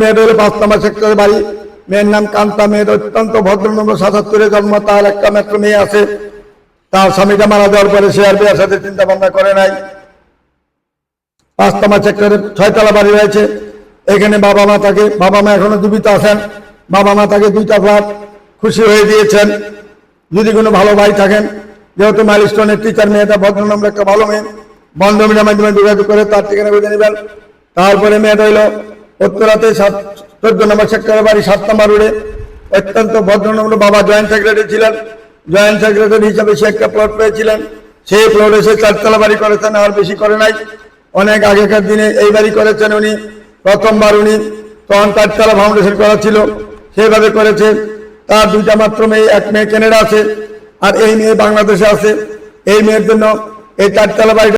মেয়ের হলো 5 নম্বর সেক্টরে বাড়ি। মেয়ের নাম কান্তা। মেয়ের অত্যন্ত ভদ্রনম্র, 77-এ জন্ম। তার একটা মাত্র মেয়ে আছে। তার স্বামীটা মারা যাওয়ার পরে সে আর বিয়ের সাথে চিন্তা ভাবনা করে নাই। 5 নম্বর সেক্টরে 6তলা বাড়ি রয়েছে। এখানে বাবা মা তাকে, বাবা মা এখনো জীবিত আছেন। বাবা মা তাকে 2টা ফ্ল্যাট খুশি হয়ে দিয়েছেন। যদি কোনো ভালো ভাই থাকেন, যেহেতু মাইলস্টোনের টিচার, মেয়েটা ভদ্রনম্র একটা ভালো মেয়ে, বন্ধমিনের মাধ্যমে যোগাযোগ করে তার ঠিকানা বেঁধে নেবেন। তারপরে মেয়েটা হইল উত্তরাতে 14 নম্বর সেক্টরে বাড়ি, 7 নম্বর রোডে। অত্যন্ত ভদ্রনম্র, বাবা জয়েন্ট সেক্রেটারি ছিলেন। জয়েন্ট সেক্রেটারি হিসাবে সে একটা প্লট পেয়েছিলেন। সেই প্লটে সে 4তলা বাড়ি করেছেন, আর বেশি করে নাই। অনেক আগেকার দিনে এই বাড়ি করেছেন উনি। প্রথমবার উনি তখন 4তলা ফাউন্ডেশন করা ছিল, সেইভাবে করেছে। তার 2টা মাত্র মেয়ে, এক মেয়ে কানাডা আছে আর এই মেয়ে বাংলাদেশে আছে। এই মেয়ের জন্য এই 4তলা বাড়িটা